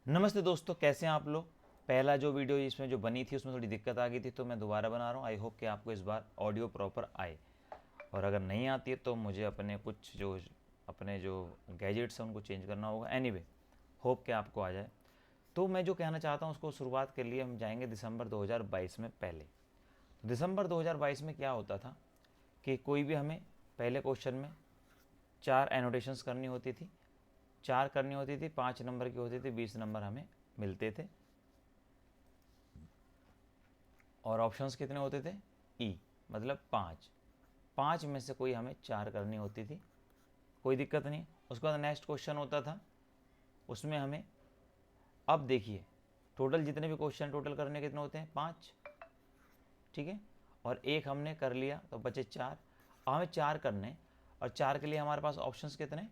नमस्ते दोस्तों, कैसे हैं आप लोग। पहला जो वीडियो इसमें जो बनी थी उसमें थोड़ी दिक्कत आ गई थी, तो मैं दोबारा बना रहा हूँ। आई होप कि आपको इस बार ऑडियो प्रॉपर आए, और अगर नहीं आती है तो मुझे अपने जो गैजेट्स हैं उनको चेंज करना होगा। एनीवे, होप कि आपको आ जाए। तो मैं जो कहना चाहता हूँ उसको शुरुआत के लिए हम जाएंगे दिसंबर 2022 में। पहले दिसंबर 2022 में क्या होता था कि कोई भी हमें पहले क्वेश्चन में 4 एनोटेशंस करनी होती थी, 4 करनी होती थी, 5 नंबर की होती थी, 20 नंबर हमें मिलते थे। और ऑप्शंस कितने होते थे? ई, मतलब 5। 5 में से कोई हमें 4 करनी होती थी, कोई दिक्कत नहीं। उसके बाद नेक्स्ट क्वेश्चन होता था, उसमें हमें, अब देखिए, टोटल जितने भी क्वेश्चन टोटल करने कितने होते हैं? 5, ठीक है। और एक हमने कर लिया तो बचे 4। अब हमें 4 करने, और 4 के लिए हमारे पास ऑप्शंस कितने,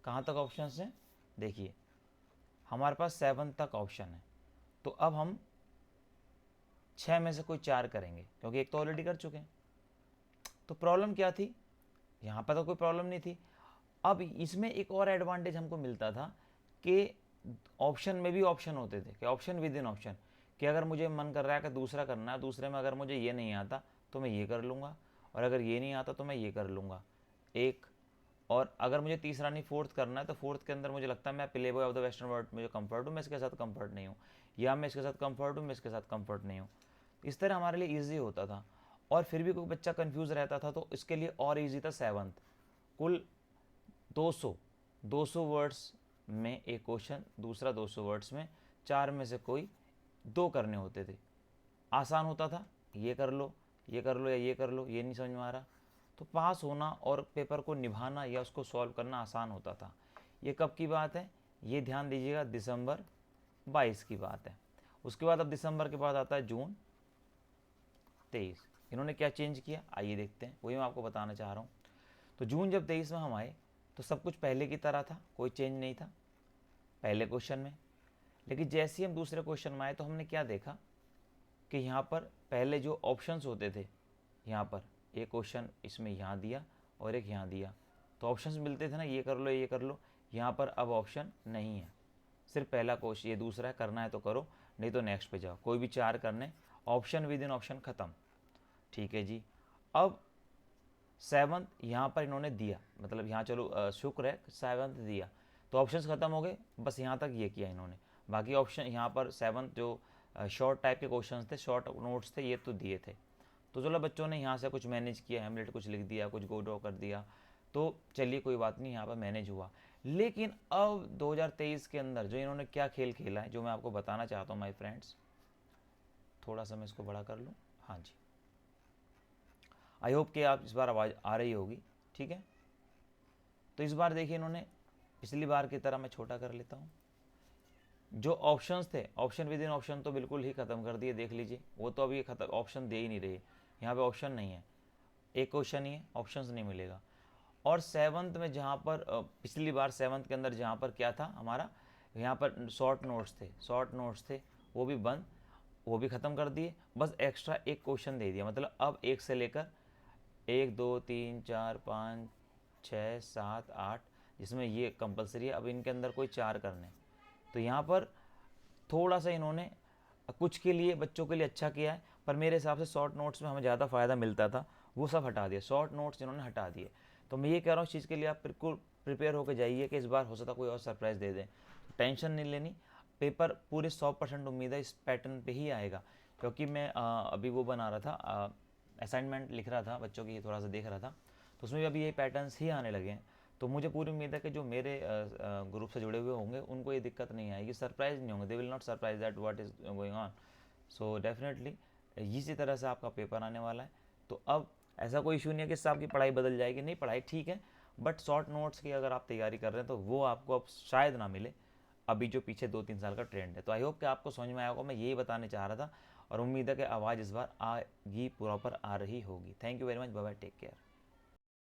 कहाँ तक ऑप्शंस हैं? देखिए, हमारे पास 7 तक ऑप्शन है। तो अब हम 6 में से कोई 4 करेंगे, क्योंकि एक तो ऑलरेडी कर चुके हैं। तो प्रॉब्लम क्या थी? यहाँ पर तो कोई प्रॉब्लम नहीं थी। अब इसमें एक और एडवांटेज हमको मिलता था कि ऑप्शन में भी ऑप्शन होते थे, कि ऑप्शन विद इन ऑप्शन, कि अगर मुझे मन कर रहा है कि दूसरा करना है, दूसरे में अगर मुझे ये नहीं आता तो मैं ये कर लूँगा, और अगर ये नहीं आता तो मैं ये कर लूँगा एक। और अगर मुझे तीसरा नहीं फोर्थ करना है तो फोर्थ के अंदर मुझे लगता है मैं play boy of the western world में जो कंफर्ट हूँ मैं इसके साथ कंफर्ट नहीं हूँ, या मैं इसके साथ कंफर्ट हूँ मैं इसके साथ कंफर्ट नहीं हूँ। इस तरह हमारे लिए ईजी होता था। और फिर भी कोई बच्चा कंफ्यूज रहता था तो इसके लिए और ईजी था 7th। कुल 200 वर्ड्स में एक क्वेश्चन, दूसरा 200 वर्ड्स में, 4 में से कोई 2 करने होते थे। आसान होता था, ये कर लो, ये कर लो, या ये कर लो, ये नहीं समझ में आ रहा तो पास होना और पेपर को निभाना या उसको सॉल्व करना आसान होता था। ये कब की बात है? ये ध्यान दीजिएगा, दिसंबर 22 की बात है। उसके बाद अब दिसंबर के बाद आता है जून 23। इन्होंने क्या चेंज किया, आइए देखते हैं, वही मैं आपको बताना चाह रहा हूँ। तो जून जब 23 में हम आए तो सब कुछ पहले की तरह था, कोई चेंज नहीं था पहले क्वेश्चन में। लेकिन जैसे ही हम दूसरे क्वेश्चन में आए तो हमने क्या देखा कि यहाँ पर पहले जो ऑप्शंस होते थे, यहाँ पर एक क्वेश्चन इसमें यहाँ दिया और एक यहाँ दिया, तो ऑप्शंस मिलते थे ना, ये कर लो, ये कर लो। यहाँ पर अब ऑप्शन नहीं है, सिर्फ पहला क्वेश्चन, ये दूसरा है, करना है तो करो, नहीं तो नेक्स्ट पे जाओ। कोई भी 4 करने, ऑप्शन विद इन ऑप्शन ख़त्म, ठीक है जी। अब 7th यहाँ पर इन्होंने दिया, मतलब यहाँ चलो शुक्र है 7th दिया, तो ऑप्शंस ख़त्म हो गए, बस यहाँ तक ये किया इन्होंने। बाकी ऑप्शन यहाँ पर 7th जो शॉर्ट टाइप के क्वेश्चंस थे, शॉर्ट नोट्स थे, ये तो दिए थे। तो चलो बच्चों ने यहाँ से कुछ मैनेज किया, हेमलेट कुछ लिख दिया, कुछ गो ड्रॉ कर दिया, तो चलिए कोई बात नहीं, यहाँ पर मैनेज हुआ। लेकिन अब 2023 के अंदर जो इन्होंने क्या खेल खेला है, जो मैं आपको बताना चाहता हूँ माय फ्रेंड्स, थोड़ा सा मैं इसको बड़ा कर लूँ, हाँ जी। आई होप कि आप इस बार आवाज़ आ रही होगी, ठीक है। तो इस बार देखिए, इन्होंने पिछली बार की तरह, मैं छोटा कर लेता हूँ, जो ऑप्शंस थे, ऑप्शन विद इन ऑप्शन तो बिल्कुल ही ख़त्म कर दिए, देख लीजिए, वो तो अभी खत्म, ऑप्शन दे ही नहीं रहे, यहाँ पे ऑप्शन नहीं है, एक क्वेश्चन ही है, ऑप्शंस नहीं मिलेगा। और 7th में जहाँ पर पिछली बार 7th के अंदर जहाँ पर क्या था हमारा, यहाँ पर शॉर्ट नोट्स थे, शॉर्ट नोट्स थे, वो भी बंद, वो भी ख़त्म कर दिए, बस एक्स्ट्रा एक क्वेश्चन दे दिया। मतलब अब 1 से लेकर 1 2 3 4 5 6 7 8, जिसमें ये कंपलसरी है, अब इनके अंदर कोई 4 करने। तो यहाँ पर थोड़ा सा इन्होंने कुछ के लिए बच्चों के लिए अच्छा किया है, पर मेरे हिसाब से शॉर्ट नोट्स में हमें ज़्यादा फ़ायदा मिलता था, वो सब हटा दिया, शॉर्ट नोट्स इन्होंने हटा दिए। तो मैं ये कह रहा हूँ, इस चीज़ के लिए आप बिल्कुल प्रिपेयर होकर जाइए कि इस बार हो सकता कोई और सरप्राइज़ दे दें। तो टेंशन नहीं लेनी, पेपर पूरे 100% उम्मीद है इस पैटर्न पे ही आएगा। क्योंकि मैं अभी वो बना रहा था, असाइनमेंट लिख रहा था बच्चों की, थोड़ा सा देख रहा था, तो उसमें भी अभी ये पैटर्न्स ही आने लगे हैं। तो मुझे पूरी उम्मीद है कि जो मेरे ग्रुप से जुड़े हुए होंगे उनको ये दिक्कत नहीं आएगी, सरप्राइज नहीं होंगे, they will not surprise that what is going on. So definitely इसी तरह से आपका पेपर आने वाला है। तो अब ऐसा कोई इशू नहीं है कि इससे आपकी पढ़ाई बदल जाएगी, नहीं, पढ़ाई ठीक है, बट शॉर्ट नोट्स की अगर आप तैयारी कर रहे हैं तो वो आपको अब शायद ना मिले, अभी जो पीछे 2-3 साल का ट्रेंड है। तो आई होप कि आपको समझ में आया होगा, मैं यही बताने चाह रहा था, और उम्मीद है कि आवाज़ इस बार आएगी, प्रॉपर आ रही होगी। Thank you very much, bye bye, take care.